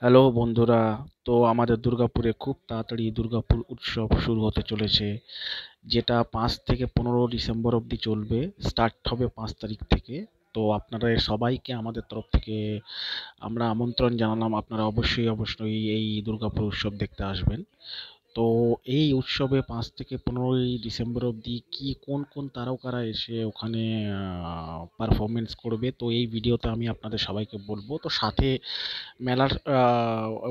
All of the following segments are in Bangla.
হ্যালো বন্ধুরা। তো আমাদের দুর্গাপুরে খুব তাড়াতাড়ি দুর্গাপুর উৎসব শুরু হতে চলেছে, যেটা 5 থেকে 15 ডিসেম্বর অবধি চলবে। স্টার্ট হবে 5 তারিখ থেকে। তো আপনারা সবাইকে আমাদের তরফ থেকে আমরা আমন্ত্রণ জানালাম, আপনারা অবশ্যই অবশ্যই এই দুর্গাপুর উৎসব দেখতে আসবেন। তো এই উৎসবে 5 থেকে 15 ডিসেম্বর অবধি কি কোন কোন তারকারা এসে ওখানে পারফরমেন্স করবে, তো এই ভিডিওতে আমি আপনাদের সবাইকে বলবো। তো সাথে মেলার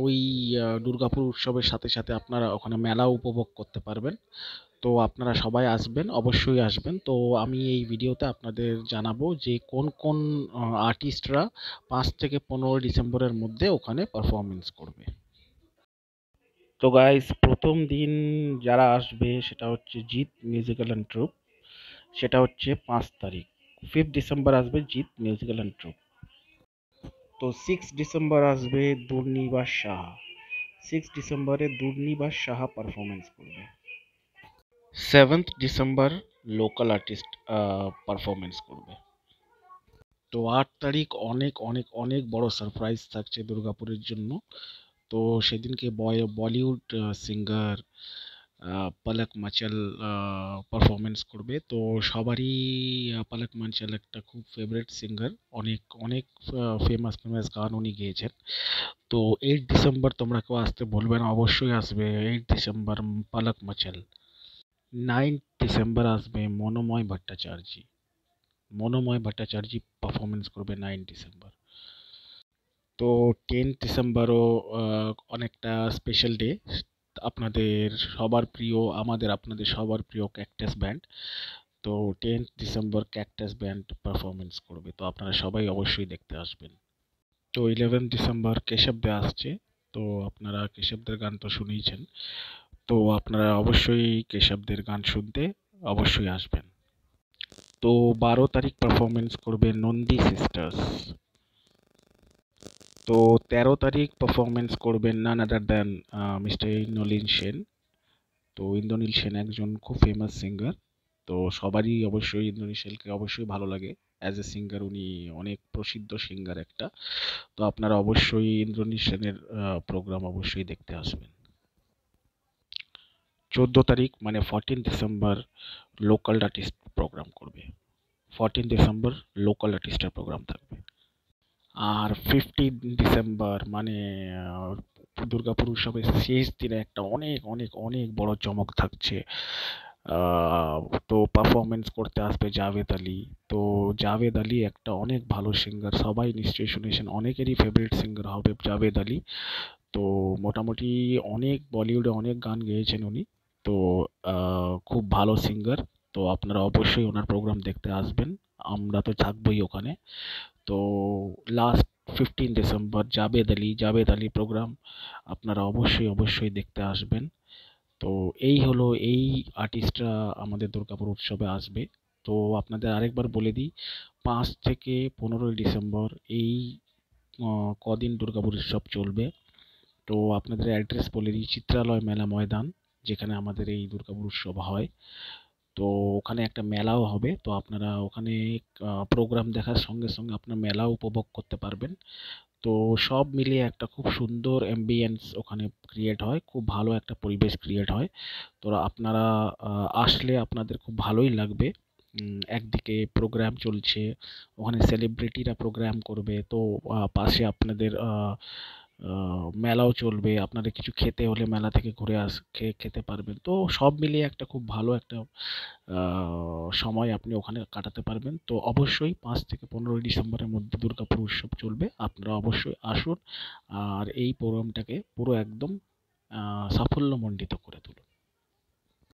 ওই দুর্গাপুর উৎসবের সাথে সাথে আপনারা ওখানে মেলাও উপভোগ করতে পারবেন। তো আপনারা সবাই আসবেন, অবশ্যই আসবেন। তো আমি এই ভিডিওতে আপনাদের জানাবো যে কোন কোন আর্টিস্টরা 5 থেকে 15 ডিসেম্বরের মধ্যে ওখানে পারফরমেন্স করবে। তো গাইস, প্রথম দিন যারা আসবে সেটা হচ্ছে জিৎ মিউজিক্যাল অ্যান্ড ট্রুপ। সেটা হচ্ছে 5 তারিখ। 5 ডিসেম্বর আসবে জিৎ মিউজিক্যাল অ্যান্ড ট্রুপ। তো 6 ডিসেম্বর আসবে দুর্নিবাস সাহা। 6 ডিসেম্বরে দুর্নিবাস সাহা পারফরমেন্স করবে। 7 ডিসেম্বর লোকাল আর্টিস্ট পারফরমেন্স করবে। তো 8 তারিখ অনেক অনেক অনেক বড় সারপ্রাইজ থাকছে দুর্গাপুরের জন্য। তো সেদিনকে বলিউড সিঙ্গার পলক মাচাল পারফরমেন্স করবে। তো সবারই পলক মাচাল একটা খুব ফেভারিট সিঙ্গার। অনেক অনেক ফেমাস ফেমাস গান উনি গেয়েছেন। তো 8 ডিসেম্বর তোমরা কেউ আসতে বলবে না, অবশ্যই আসবে 8 ডিসেম্বর পলক মাচাল। 9 ডিসেম্বর আসবে মনোময় ভট্টাচার্য। মনোময় ভট্টাচার্য পারফরমেন্স করবে 9 ডিসেম্বর। তো 10 ডিসেম্বরও অনেকটা স্পেশাল ডে। আপনাদের সবার প্রিয়, আপনাদের সবার প্রিয় ক্যাকটাস ব্যান্ড। তো 10 ডিসেম্বর ক্যাকটাস ব্যান্ড পারফরমেন্স করবে। তো আপনারা সবাই অবশ্যই দেখতে আসবেন। তো 11 ডিসেম্বর কেশব দে আসছে। তো আপনারা কেশবদের গান তো শুনেইছেন। তো আপনারা অবশ্যই কেশবদের গান শুনতে অবশ্যই আসবেন। তো 12 তারিখ পারফরমেন্স করবে নন্দী সিস্টার্স। তো 13 তারিখ পারফরমেন্স করবেন none other than mister Indranil Sen. তো ইন্দ্রনীল সেন একজন খুব ফেমাস সিঙ্গার। তো সবারই অবশ্যই ইন্দ্রনীল সেনকে অবশ্যই ভালো লাগে অ্যাজ এ সিঙ্গার। উনি অনেক প্রসিদ্ধ সিঙ্গার একটা। তো আপনারা অবশ্যই ইন্দ্রনীল সেনের প্রোগ্রাম অবশ্যই দেখতে আসবেন। 14 তারিখ মানে 14 ডিসেম্বর লোকাল আর্টিস্ট প্রোগ্রাম করবে। 14 ডিসেম্বর লোকাল আর্টিস্টের প্রোগ্রাম থাকবে। আর 15 ডিসেম্বর মানে দুর্গাপুর উৎসবের শেষ দিনে একটা অনেক অনেক অনেক বড় চমক থাকছে। আহ, তো পারফরমেন্স করতে আসবে জাভেদ আলী। তো জাভেদ আলী একটা অনেক ভালো সিঙ্গার, সবাই নিশ্চয়ই শুনেছেন, অনেকেরই ফেভারিট সিঙ্গার হবে জাভেদ আলী। তো মোটামুটি অনেক বলিউডে অনেক গান গেয়েছেন উনি। তো খুব ভালো সিঙ্গার। তো আপনারা অবশ্যই ওনার প্রোগ্রাম দেখতে আসবেন। আমরা তো থাকবোই ওখানে। তো last 15 December Javed Ali programme আপনারা অবশ্যই অবশ্যই দেখতে আসবেন। তো এই হলো এই আর্টিস্টরা আমাদের দুর্গাপুর উৎসবে আসবে। তো আপনাদের আরেকবার বলে দিই, 5 থেকে 15 ডিসেম্বর এই কদিন দুর্গাপুর উৎসব চলবে। তো আপনাদের অ্যাড্রেস বলে দিই, চিত্রালয় মেলা ময়দান, যেখানে আমাদের এই দুর্গাপুর উৎসব হয়। তো ওখানে একটা মেলাও হবে। তো আপনারা ওখানে প্রোগ্রাম দেখার সঙ্গে সঙ্গে আপনার মেলাও উপভোগ করতে পারবেন। তো সব মিলিয়ে একটা খুব সুন্দর অ্যাম্বিয়েন্স ওখানে ক্রিয়েট হয়, খুব ভালো একটা পরিবেশ ক্রিয়েট হয়। তো আপনারা আসলে আপনাদের খুব ভালোই লাগবে। একদিকে প্রোগ্রাম চলছে, ওখানে সেলিব্রিটিরা প্রোগ্রাম করবে। তো পাশে আপনাদের মেলাও চলবে। আপনাদের কিছু খেতে হলে মেলা থেকে ঘুরে খেতে পারবেন। তো সব মিলিয়ে একটা খুব ভালো একটা সময় আপনি ওখানে কাটাতে পারবেন। তো অবশ্যই 5 থেকে 15 ডিসেম্বরের মধ্যে দুর্গাপুর উৎসব চলবে। আপনারা অবশ্যই আসুন আর এই প্রোগ্রামটাকে পুরো একদম সাফল্যমণ্ডিত করে তুলুন।